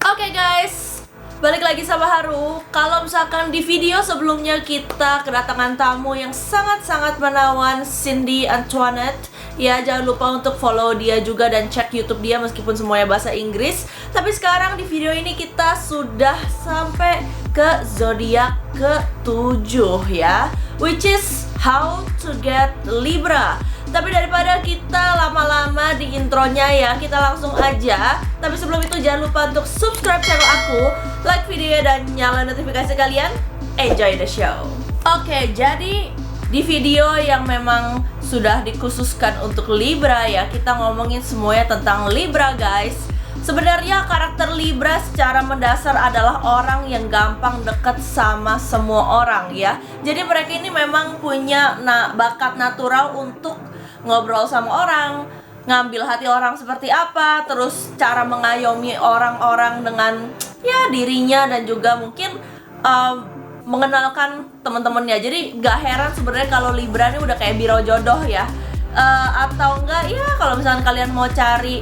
Oke guys, balik lagi sama Haru. Kalau misalkan di video sebelumnya kita kedatangan tamu yang sangat-sangat menawan, Cindy Antoinette. Ya, jangan lupa untuk follow dia juga dan cek YouTube dia meskipun semuanya bahasa Inggris. Tapi sekarang di video ini kita sudah sampai ke zodiak ke-7 ya, which is how to get Libra. Tapi daripada kita lama-lama di intronya ya, kita langsung aja. Tapi sebelum itu jangan lupa untuk subscribe channel aku, like videonya dan nyalain notifikasi kalian. Enjoy the show. Oke, jadi di video yang memang sudah dikhususkan untuk Libra ya, kita ngomongin semuanya tentang Libra guys. Sebenarnya karakter Libra secara mendasar adalah orang yang gampang deket sama semua orang ya. Jadi mereka ini memang punya bakat natural untuk ngobrol sama orang, ngambil hati orang seperti apa, terus cara mengayomi orang-orang dengan ya dirinya dan juga mungkin mengenalkan teman-temannya. Jadi gak heran sebenarnya kalau Libra ini udah kayak biro jodoh ya, atau enggak ya kalau misalnya kalian mau cari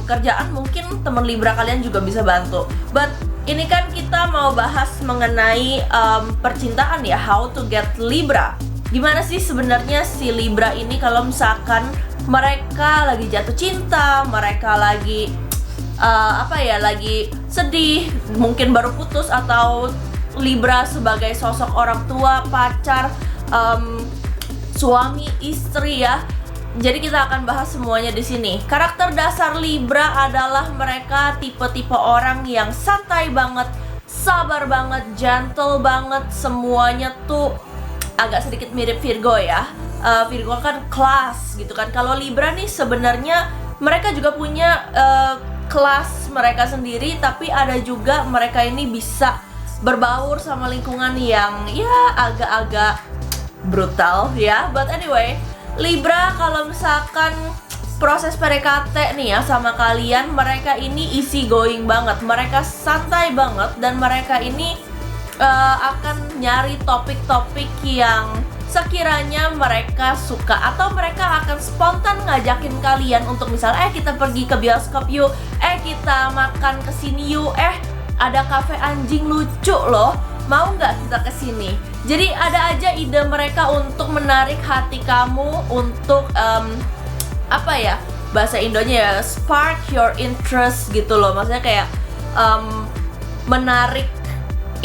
kerjaan mungkin teman Libra kalian juga bisa bantu. But ini kan kita mau bahas mengenai percintaan ya, how to get Libra. Gimana sih sebenarnya si Libra ini kalau misalkan mereka lagi jatuh cinta, mereka lagi lagi sedih, mungkin baru putus, atau Libra sebagai sosok orang tua, pacar, suami, istri ya. Jadi kita akan bahas semuanya di sini. Karakter dasar Libra adalah mereka tipe-tipe orang yang santai banget, sabar banget, gentle banget, semuanya tuh agak sedikit mirip Virgo ya. Virgo kan kelas gitu kan. Kalau Libra nih sebenarnya mereka juga punya kelas mereka sendiri, tapi ada juga mereka ini bisa berbaur sama lingkungan yang ya agak-agak brutal ya. But anyway, Libra kalau misalkan proses PDKT nih ya sama kalian, mereka ini easy going banget, mereka santai banget, dan mereka ini akan nyari topik-topik yang sekiranya mereka suka, atau mereka akan spontan ngajakin kalian untuk misalnya kita pergi ke bioskop yuk, kita makan kesini yuk, ada kafe anjing lucu loh, mau nggak kita kesini? Jadi ada aja ide mereka untuk menarik hati kamu, untuk bahasa Indonya ya, spark your interest gitu loh. Maksudnya kayak menarik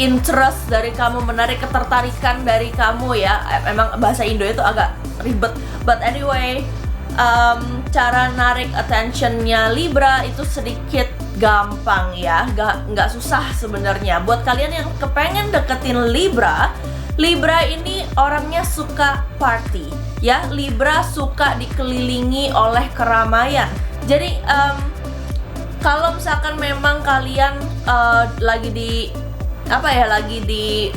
interest dari kamu, menarik ketertarikan dari kamu ya. Emang bahasa Indo itu agak ribet, but anyway, cara narik attentionnya Libra itu sedikit gampang ya, nggak susah sebenarnya. Buat kalian yang kepengen deketin Libra ini orangnya suka party ya. Libra suka dikelilingi oleh keramaian. Jadi kalau misalkan memang kalian lagi di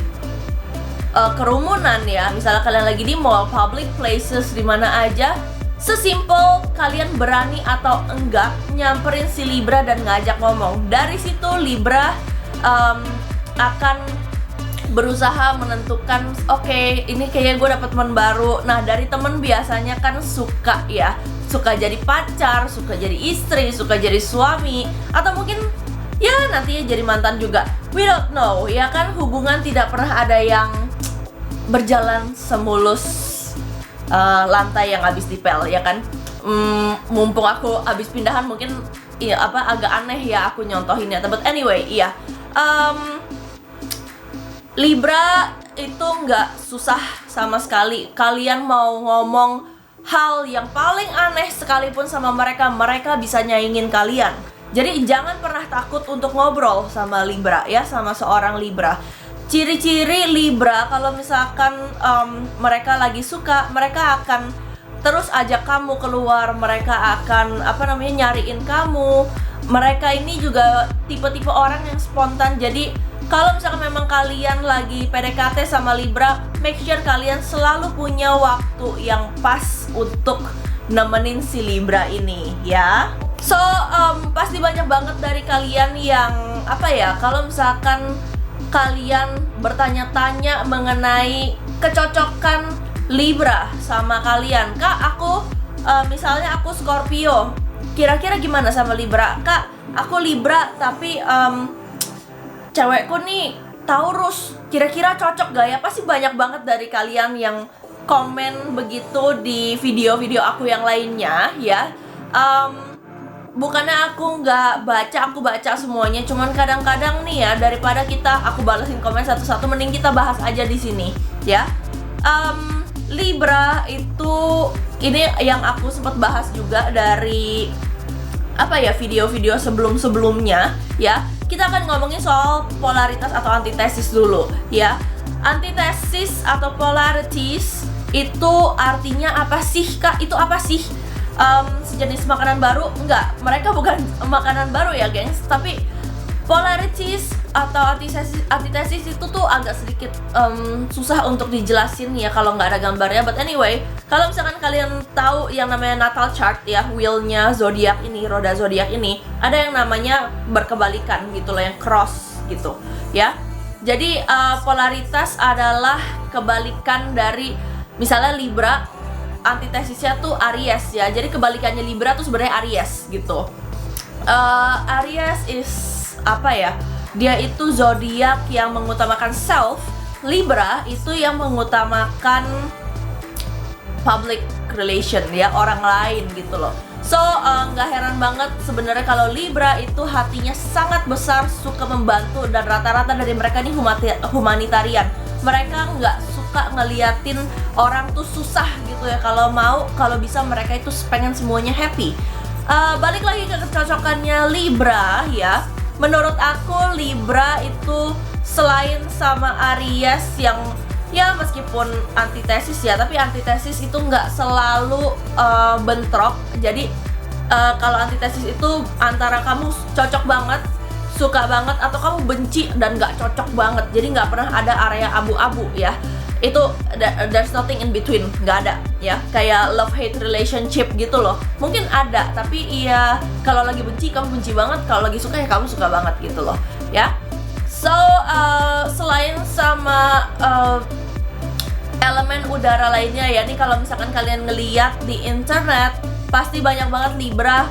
kerumunan ya, misalnya kalian lagi di mall, public places, di mana aja, sesimpel kalian berani atau enggak nyamperin si Libra dan ngajak ngomong. Dari situ Libra akan berusaha menentukan, oke, ini kayaknya gue dapet teman baru. Nah, dari temen biasanya kan suka ya, suka jadi pacar, suka jadi istri, suka jadi suami, atau mungkin ya nantinya jadi mantan juga. We don't know ya kan, hubungan tidak pernah ada yang berjalan semulus lantai yang habis dipel ya kan. Mumpung aku habis pindahan mungkin ya agak aneh ya aku nyontohinnya. But anyway, iya, Libra itu nggak susah sama sekali. Kalian mau ngomong hal yang paling aneh sekalipun sama mereka, mereka bisa nyaingin kalian. Jadi jangan pernah takut untuk ngobrol sama Libra ya, sama seorang Libra. Ciri-ciri Libra kalau misalkan mereka lagi suka, mereka akan terus ajak kamu keluar, mereka akan nyariin kamu. Mereka ini juga tipe-tipe orang yang spontan. Jadi kalau misalkan memang kalian lagi PDKT sama Libra, make sure kalian selalu punya waktu yang pas untuk nemenin si Libra ini ya. So, pasti banyak banget dari kalian yang kalau misalkan kalian bertanya-tanya mengenai kecocokan Libra sama kalian. Kak, misalnya aku Scorpio, kira-kira gimana sama Libra? Kak, aku Libra tapi cewekku nih Taurus, kira-kira cocok gak ya? Pasti banyak banget dari kalian yang komen begitu di video-video aku yang lainnya ya. Bukannya aku nggak baca, aku baca semuanya. Cuman kadang-kadang nih ya, daripada aku balesin komen satu-satu, mending kita bahas aja di sini ya. Libra itu, ini yang aku sempat bahas juga dari video-video sebelumnya ya. Kita akan ngomongin soal polaritas atau antitesis dulu ya. Antitesis atau polarities itu artinya apa sih, Kak? Itu apa sih? Sejenis makanan baru? Enggak, mereka bukan makanan baru ya, gengs. Tapi polarities atau antitesis itu tuh agak sedikit susah untuk dijelasin ya kalau nggak ada gambarnya. But anyway, kalau misalkan kalian tahu yang namanya natal chart ya, wheelnya zodiak ini, roda zodiak ini, ada yang namanya berkebalikan gitu loh, yang cross gitu ya. Jadi polaritas adalah kebalikan dari, misalnya Libra, antitesisnya tuh Aries ya. Jadi kebalikannya Libra tuh sebenarnya Aries gitu. Aries is apa ya? Dia itu zodiak yang mengutamakan self. Libra itu yang mengutamakan public relation ya, orang lain gitu loh. So nggak heran banget sebenarnya kalau Libra itu hatinya sangat besar, suka membantu, dan rata-rata dari mereka ini humanitarian. Mereka nggak suka ngeliatin orang tuh susah gitu ya. Kalau bisa mereka itu pengen semuanya happy. Balik lagi ke kecocokannya Libra ya. Menurut aku Libra itu selain sama Aries yang ya meskipun antitesis ya, tapi antitesis itu nggak selalu bentrok. Jadi kalau antitesis itu antara kamu cocok banget, suka banget, atau kamu benci dan nggak cocok banget. Jadi nggak pernah ada area abu-abu ya. Itu there's nothing in between, nggak ada ya. Kayak love hate relationship gitu loh. Mungkin ada, tapi iya kalau lagi benci kamu benci banget, kalau lagi suka ya kamu suka banget gitu loh ya. So selain sama elemen udara lainnya ya, nih kalau misalkan kalian ngeliat di internet, pasti banyak banget Libra,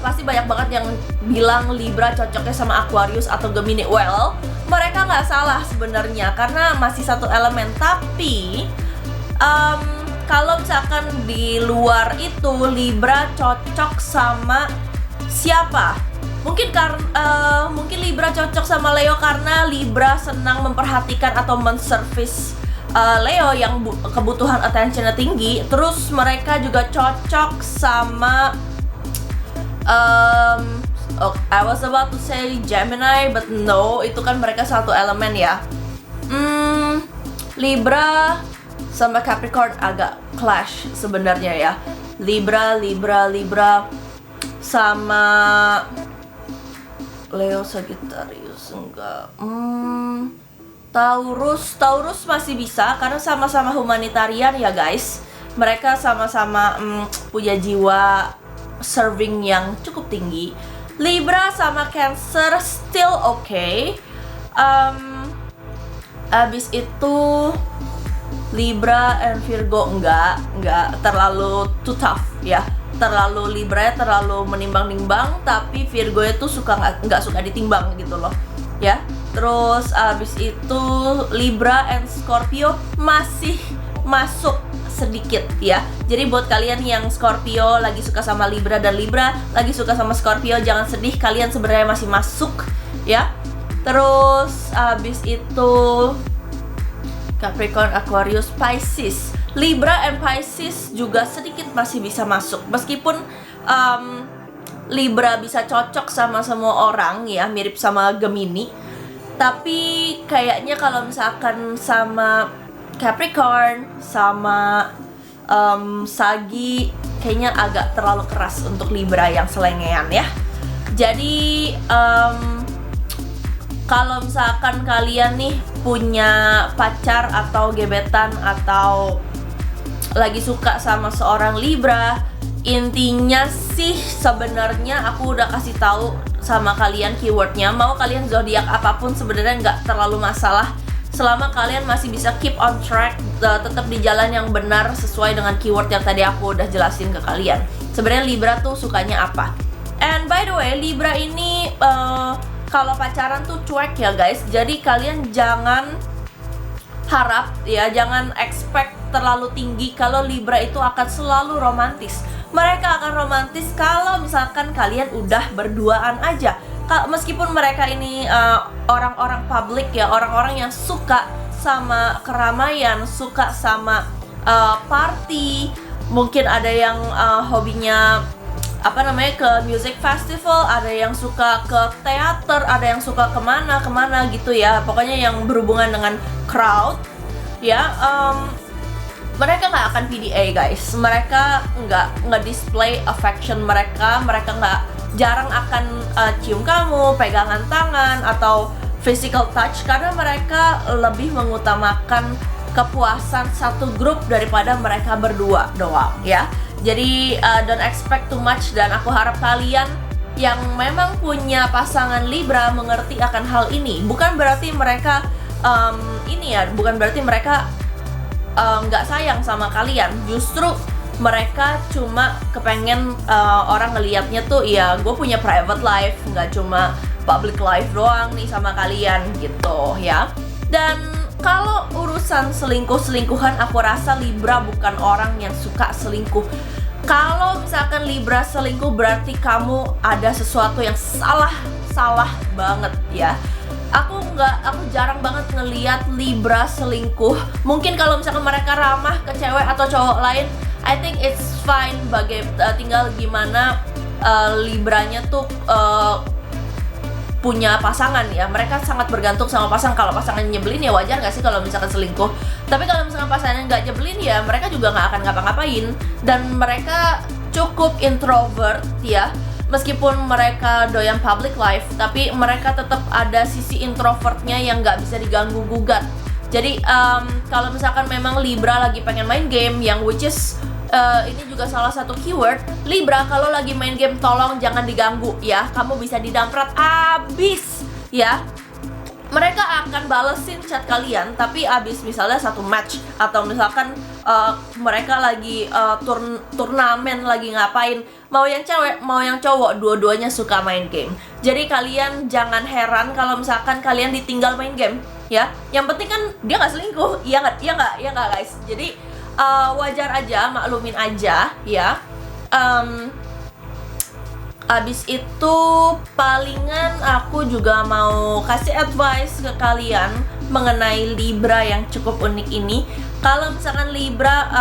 pasti banyak banget yang bilang Libra cocoknya sama Aquarius atau Gemini. Well, mereka nggak salah sebenarnya karena masih satu elemen. Tapi kalau misalkan di luar itu Libra cocok sama siapa? Mungkin Libra cocok sama Leo karena Libra senang memperhatikan atau menservis Leo yang kebutuhan attentionnya tinggi. Terus mereka juga cocok sama I was about to say Gemini, but no, itu kan mereka satu elemen ya. Libra sama Capricorn agak clash sebenarnya ya. Libra sama Leo, Sagittarius enggak. Taurus masih bisa karena sama-sama humanitarian ya guys. Mereka sama-sama punya jiwa serving yang cukup tinggi. Libra sama Cancer still okay. Abis itu Libra and Virgo enggak terlalu too tough ya. Terlalu Libra terlalu menimbang-nimbang, tapi Virgo itu nggak suka ditimbang gitu loh ya. Terus abis itu Libra and Scorpio masih masuk sedikit ya. Jadi buat kalian yang Scorpio lagi suka sama Libra dan Libra lagi suka sama Scorpio, jangan sedih, kalian sebenarnya masih masuk ya. Terus abis itu Capricorn, Aquarius, Pisces. Libra and Pisces juga sedikit masih bisa masuk. Meskipun Libra bisa cocok sama semua orang ya, mirip sama Gemini. Tapi kayaknya kalau misalkan sama Capricorn sama Sagi kayaknya agak terlalu keras untuk Libra yang selengean ya. Jadi kalau misalkan kalian nih punya pacar atau gebetan atau lagi suka sama seorang Libra, intinya sih sebenarnya aku udah kasih tahu sama kalian keywordnya. Mau kalian zodiak apapun sebenarnya nggak terlalu masalah selama kalian masih bisa keep on track, tetap di jalan yang benar sesuai dengan keyword yang tadi aku udah jelasin ke kalian. Sebenarnya Libra tuh sukanya apa? And by the way, Libra ini kalau pacaran tuh cuek ya guys. Jadi kalian jangan harap ya, jangan expect terlalu tinggi kalau Libra itu akan selalu romantis. Mereka akan romantis kalau misalkan kalian udah berduaan aja. Meskipun mereka ini orang-orang publik ya, orang-orang yang suka sama keramaian, suka sama party, mungkin ada yang hobinya ke music festival, ada yang suka ke teater, ada yang suka kemana gitu ya, pokoknya yang berhubungan dengan crowd ya. Mereka nggak akan PDA guys, mereka nggak display affection mereka jarang akan cium kamu, pegangan tangan atau physical touch, karena mereka lebih mengutamakan kepuasan satu grup daripada mereka berdua doang ya. Jadi don't expect too much, dan aku harap kalian yang memang punya pasangan Libra mengerti akan hal ini. Bukan berarti mereka bukan berarti mereka nggak sayang sama kalian. Justru mereka cuma kepengen orang ngelihatnya tuh ya gue punya private life, nggak cuma public life doang nih sama kalian gitu ya. Dan kalau urusan selingkuh-selingkuhan, aku rasa Libra bukan orang yang suka selingkuh. Kalau misalkan Libra selingkuh, berarti kamu ada sesuatu yang salah banget ya. Aku jarang banget ngeliat Libra selingkuh. Mungkin kalau misalkan mereka ramah ke cewek atau cowok lain, I think it's fine. Tinggal gimana Libranya tuh punya pasangan ya. Mereka sangat bergantung sama pasangan. Kalau pasangan nyebelin ya wajar gak sih kalau misalkan selingkuh. Tapi kalau misalkan pasangan gak nyebelin ya mereka juga gak akan ngapa-ngapain. Dan mereka cukup introvert ya. Meskipun mereka doyan public life, tapi mereka tetap ada sisi introvertnya yang gak bisa diganggu gugat. Jadi kalau misalkan memang Libra lagi pengen main game, yang which is ini juga salah satu keyword Libra, kalau lagi main game tolong jangan diganggu ya. Kamu bisa didamprat abis ya. Mereka akan balesin chat kalian, tapi abis misalnya satu match, atau misalkan mereka lagi turnamen, lagi ngapain, mau yang cewek mau yang cowok, dua-duanya suka main game. Jadi kalian jangan heran kalau misalkan kalian ditinggal main game ya. Yang penting kan dia nggak selingkuh, iya nggak guys. Jadi wajar aja, maklumin aja ya. Abis itu palingan aku juga mau kasih advice ke kalian mengenai Libra yang cukup unik ini. Kalau misalkan Libra,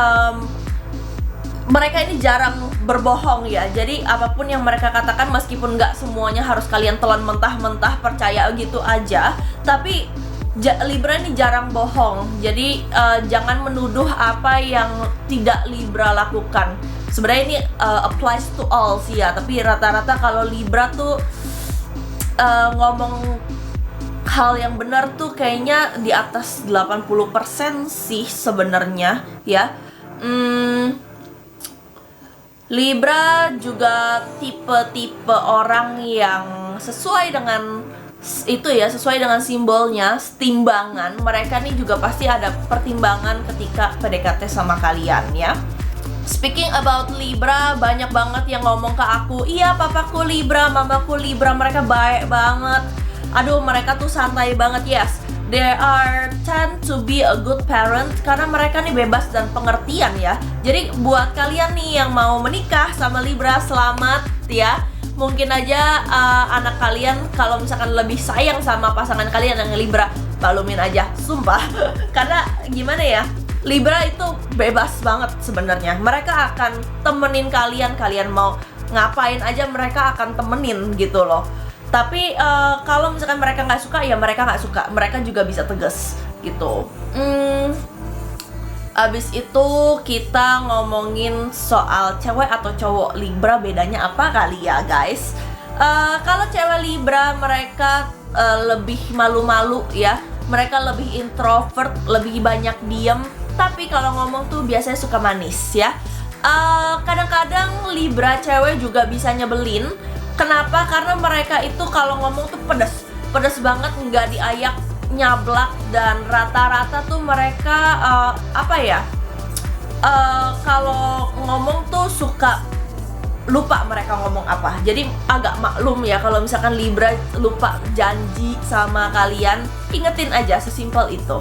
mereka ini jarang berbohong ya. Jadi apapun yang mereka katakan, meskipun nggak semuanya harus kalian telan mentah-mentah percaya gitu aja, tapi Libra ini jarang bohong. Jadi jangan menuduh apa yang tidak Libra lakukan. Sebenarnya ini applies to all sih ya, tapi rata-rata kalau Libra tuh ngomong hal yang benar tuh kayaknya di atas 80% sih sebenarnya ya. Libra juga tipe-tipe orang yang sesuai dengan itu ya, sesuai dengan simbolnya, timbangan. Mereka nih juga pasti ada pertimbangan ketika PDKT sama kalian ya. Speaking about Libra, banyak banget yang ngomong ke aku, iya papaku Libra, mamaku Libra, mereka baik banget. Aduh, mereka tuh santai banget. Yes, they tend to be a good parent, karena mereka nih bebas dan pengertian ya. Jadi buat kalian nih yang mau menikah sama Libra, selamat ya. Mungkin aja anak kalian kalau misalkan lebih sayang sama pasangan kalian yang Libra, maklumin aja, sumpah. Karena gimana ya, Libra itu bebas banget sebenarnya. Mereka akan temenin kalian mau ngapain aja mereka akan temenin gitu loh. Tapi kalau misalkan mereka nggak suka ya mereka nggak suka. Mereka juga bisa tegas gitu. Abis itu kita ngomongin soal cewek atau cowok Libra, bedanya apa kali ya guys. Kalau cewek Libra mereka lebih malu-malu ya. Mereka lebih introvert, lebih banyak diem. Tapi kalau ngomong tuh biasanya suka manis ya. Kadang-kadang Libra cewek juga bisa nyebelin. Kenapa? Karena mereka itu kalau ngomong tuh pedas banget, nggak diayak, nyablak. Dan rata-rata tuh mereka kalau ngomong tuh suka lupa mereka ngomong apa. Jadi agak maklum ya kalau misalkan Libra lupa janji sama kalian, ingetin aja, sesimpel itu.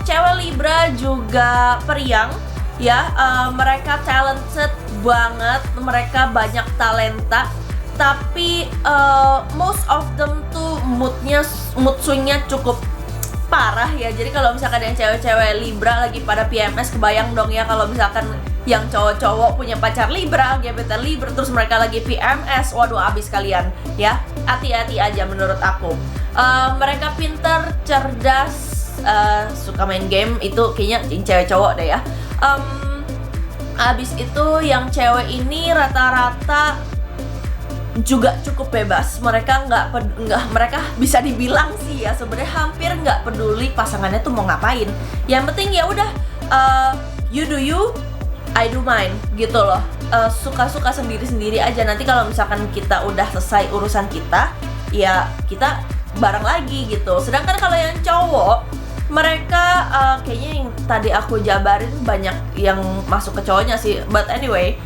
Cewek Libra juga periang ya, mereka talented banget, mereka banyak talenta, tapi most of them tuh mood swingnya cukup parah ya. Jadi kalau misalkan yang cewek-cewek Libra lagi pada PMS, kebayang dong ya kalau misalkan yang cowok-cowok punya pacar Libra, gebetan Libra, terus mereka lagi PMS, waduh abis kalian ya. Hati-hati aja menurut aku. Mereka pinter, cerdas, suka main game, itu kayaknya cewek cowok deh ya. Abis itu yang cewek ini rata-rata juga cukup bebas. Mereka mereka bisa dibilang sih ya sebenarnya hampir nggak peduli pasangannya tuh mau ngapain. Yang penting ya udah, you do you, I do mine gitu loh. Suka-suka sendiri-sendiri aja. Nanti kalau misalkan kita udah selesai urusan kita, ya kita bareng lagi gitu. Sedangkan kalau yang cowok, mereka kayaknya yang tadi aku jabarin banyak yang masuk ke cowoknya sih. But anyway,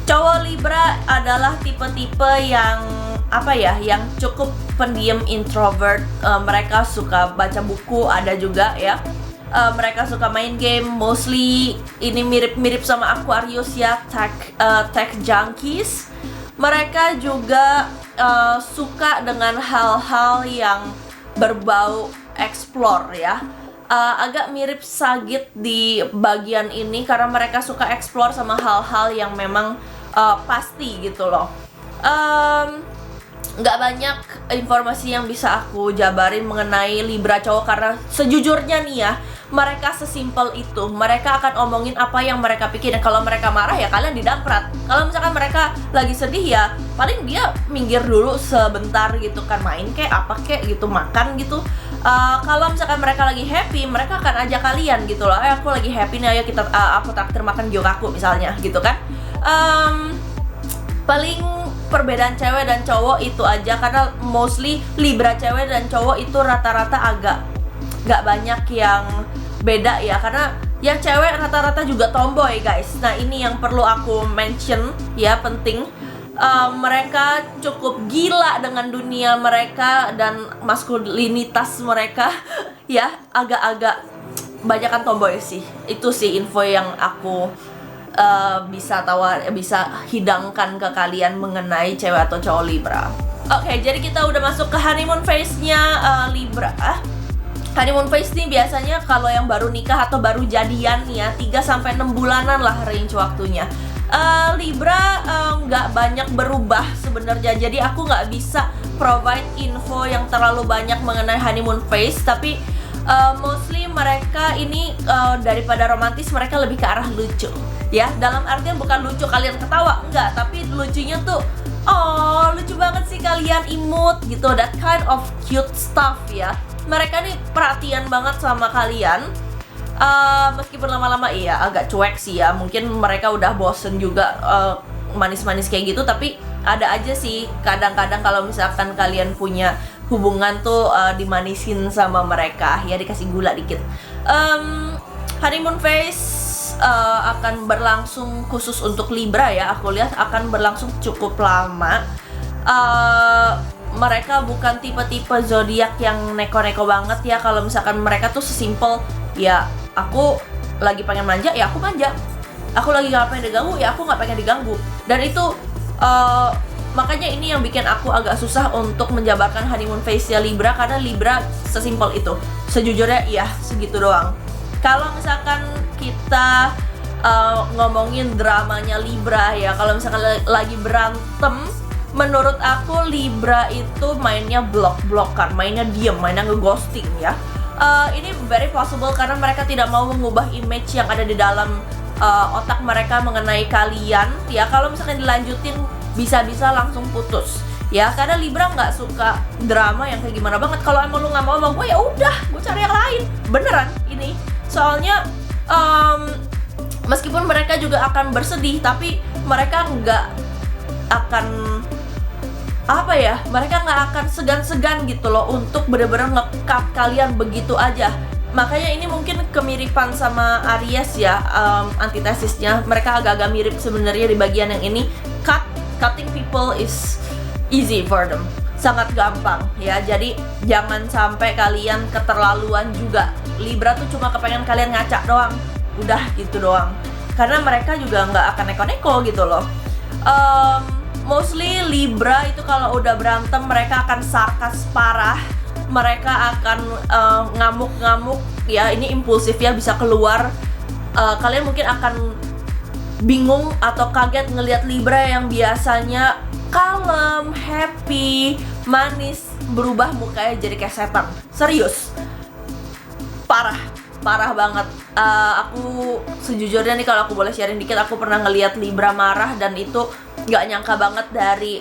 cowok Libra adalah tipe-tipe yang apa ya, yang cukup pendiam, introvert. Mereka suka baca buku, ada juga ya. Mereka suka main game, mostly ini mirip-mirip sama Aquarius ya, tech junkies. Mereka juga suka dengan hal-hal yang berbau explore ya. Agak mirip Sagit di bagian ini karena mereka suka explore sama hal-hal yang memang pasti gitu loh. Nggak banyak informasi yang bisa aku jabarin mengenai Libra cowok karena sejujurnya nih ya, mereka sesimpel itu. Mereka akan omongin apa yang mereka pikirin. Kalau mereka marah ya kalian didamprat. Kalau misalkan mereka lagi sedih ya paling dia minggir dulu sebentar gitu kan, main kek apa kek gitu, makan gitu. Kalau misalkan mereka lagi happy, mereka akan ajak kalian gitu loh. Aku lagi happy nih, ayo kita aku traktir makan gyokaku misalnya gitu kan. Paling perbedaan cewek dan cowok itu aja, karena mostly Libra cewek dan cowok itu rata-rata agak gak banyak yang beda ya, karena yang cewek rata-rata juga tomboy guys. Nah ini yang perlu aku mention ya, penting. Mereka cukup gila dengan dunia mereka dan maskulinitas mereka ya, agak-agak banyakan tomboy sih. Itu sih info yang aku bisa hidangkan ke kalian mengenai cewek atau cowok Libra. Oke, jadi kita udah masuk ke honeymoon phase-nya Libra. Honeymoon phase nih biasanya kalau yang baru nikah atau baru jadian nih ya, 3-6 bulanan lah range waktunya. Libra nggak banyak berubah sebenarnya, jadi aku nggak bisa provide info yang terlalu banyak mengenai honeymoon phase. Tapi mostly mereka ini daripada romantis, mereka lebih ke arah lucu ya. Dalam artian bukan lucu kalian ketawa, enggak, tapi lucunya tuh oh lucu banget sih kalian, imut gitu, that kind of cute stuff ya. Mereka nih perhatian banget sama kalian. Meskipun lama-lama iya agak cuek sih ya, mungkin mereka udah bosen juga manis-manis kayak gitu. Tapi ada aja sih kadang-kadang kalau misalkan kalian punya hubungan tuh dimanisin sama mereka ya, dikasih gula dikit. Honeymoon phase akan berlangsung khusus untuk Libra ya, aku lihat akan berlangsung cukup lama. Mereka bukan tipe-tipe zodiak yang neko-neko banget ya. Kalau misalkan mereka tuh sesimpel ya, aku lagi pengen manja ya aku manja, aku lagi gak pengen diganggu ya aku gak pengen diganggu. Dan itu makanya ini yang bikin aku agak susah untuk menjabarkan honeymoon phase-nya Libra, karena Libra sesimpel itu. Sejujurnya iya segitu doang. Kalau misalkan kita ngomongin dramanya Libra ya, kalau misalkan lagi berantem, menurut aku Libra itu mainnya blok-blokan, mainnya diem, mainnya ngeghosting ya. Ini very possible karena mereka tidak mau mengubah image yang ada di dalam otak mereka mengenai kalian ya. Kalau misalkan dilanjutin bisa-bisa langsung putus ya, karena Libra nggak suka drama yang kayak gimana banget. Kalau emang lu nggak mau sama gue ya udah, gue cari yang lain, beneran ini. Soalnya meskipun mereka juga akan bersedih, tapi mereka nggak akan mereka nggak akan segan-segan gitu loh untuk bener-bener nge-cut kalian begitu aja. Makanya ini mungkin kemiripan sama Aries ya, antitesisnya. Mereka agak-agak mirip sebenarnya di bagian yang ini. cutting people is easy for them, sangat gampang ya. Jadi jangan sampai kalian keterlaluan juga. Libra tuh cuma kepengen kalian ngacak doang, udah gitu doang, karena mereka juga nggak akan neko-neko gitu loh. Mostly Libra itu kalau udah berantem mereka akan sarkas parah, mereka akan ngamuk-ngamuk ya. Ini impulsif ya, bisa keluar. Kalian mungkin akan bingung atau kaget ngelihat Libra yang biasanya kalem, happy, manis, berubah mukanya jadi kayak setan. Serius, parah banget. Aku sejujurnya nih, kalau aku boleh sharing dikit, aku pernah ngelihat Libra marah dan itu gak nyangka banget dari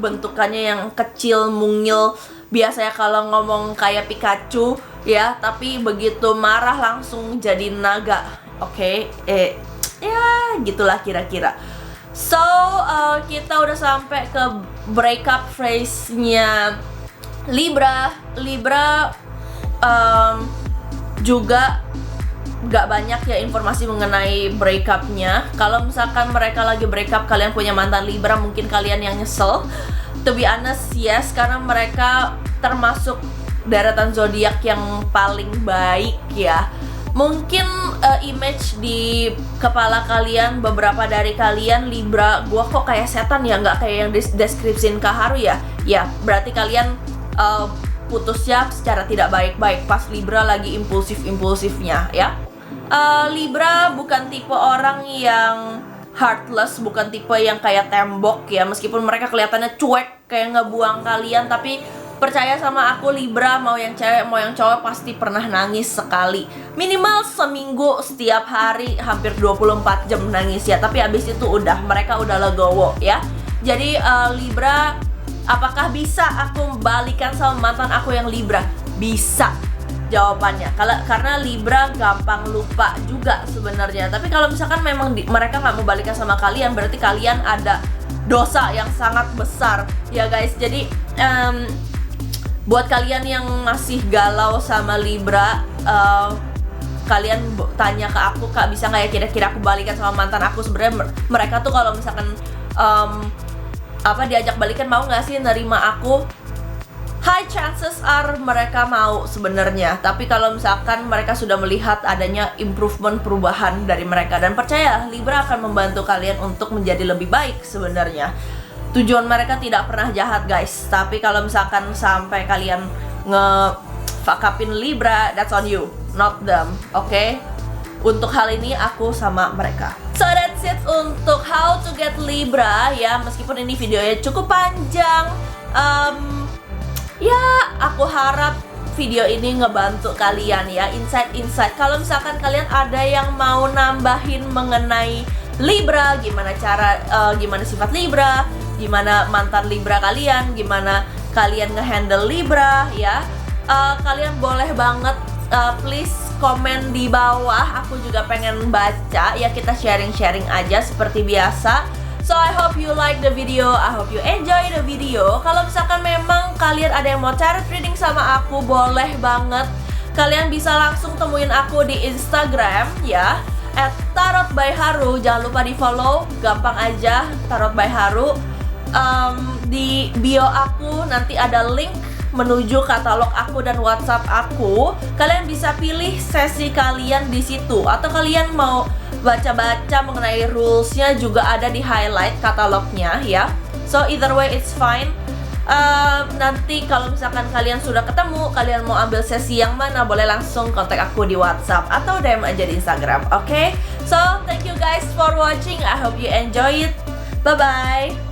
bentukannya yang kecil, mungil. Biasanya kalau ngomong kayak Pikachu ya, tapi begitu marah langsung jadi naga. Oke, ya gitulah kira-kira. So, kita udah sampai ke breakup phrase-nya Libra. Libra juga gak banyak ya informasi mengenai breakupnya. Kalau misalkan mereka lagi breakup, kalian punya mantan Libra, mungkin kalian yang nyesel. To be honest, yes, karena mereka termasuk deretan zodiak yang paling baik ya. Mungkin image di kepala kalian, beberapa dari kalian Libra, gua kok kayak setan ya, nggak kayak yang deskripsiin Kak Haru ya. Ya, berarti kalian putusnya secara tidak baik-baik pas Libra lagi impulsif-impulsifnya ya. Libra bukan tipe orang yang heartless, bukan tipe yang kayak tembok ya. Meskipun mereka kelihatannya cuek kayak ngebuang kalian, tapi percaya sama aku, Libra mau yang cewek mau yang cowok pasti pernah nangis sekali. Minimal seminggu, setiap hari, hampir 24 jam nangis ya. Tapi abis itu udah, mereka udah legowo ya. Jadi Libra, apakah bisa aku balikan sama mantan aku yang Libra? Bisa jawabannya. Karena Libra gampang lupa juga sebenarnya. Tapi kalau misalkan memang mereka nggak mau balikan sama kalian, berarti kalian ada dosa yang sangat besar ya guys. Jadi buat kalian yang masih galau sama Libra, kalian tanya ke aku, Kak bisa nggak ya kira-kira aku balikan sama mantan aku? Sebenarnya mereka tuh kalau misalkan diajak balikan mau nggak sih nerima aku? High chances are mereka mau sebenarnya. Tapi kalau misalkan mereka sudah melihat adanya improvement, perubahan dari mereka, dan percaya Libra akan membantu kalian untuk menjadi lebih baik sebenarnya. Tujuan mereka tidak pernah jahat guys. Tapi kalau misalkan sampai kalian nge-fuck upin Libra, that's on you, not them, oke? Untuk hal ini aku sama mereka. So that's it untuk how to get Libra ya. Meskipun ini videonya cukup panjang, ya aku harap video ini ngebantu kalian ya, insight-insight. Kalau misalkan kalian ada yang mau nambahin mengenai Libra, gimana gimana sifat Libra, gimana mantan Libra kalian, gimana kalian ngehandle Libra ya, kalian boleh banget please komen di bawah. Aku juga pengen baca ya, kita sharing-sharing aja seperti biasa. So I hope you like the video, I hope you enjoy the video. Kalau misalkan memang kalian ada yang mau tarot reading sama aku, boleh banget. Kalian bisa langsung temuin aku di Instagram ya, @tarotbyharu. Jangan lupa di follow, gampang aja, Tarot by Haru. Di bio aku nanti ada link menuju katalog aku dan WhatsApp aku. Kalian bisa pilih sesi kalian di situ, atau kalian mau baca-baca mengenai rulesnya juga ada di highlight katalognya ya. So either way it's fine. Nanti kalau misalkan kalian sudah ketemu, kalian mau ambil sesi yang mana, boleh langsung kontak aku di WhatsApp atau DM aja di Instagram, oke? So thank you guys for watching, I hope you enjoy it. Bye bye.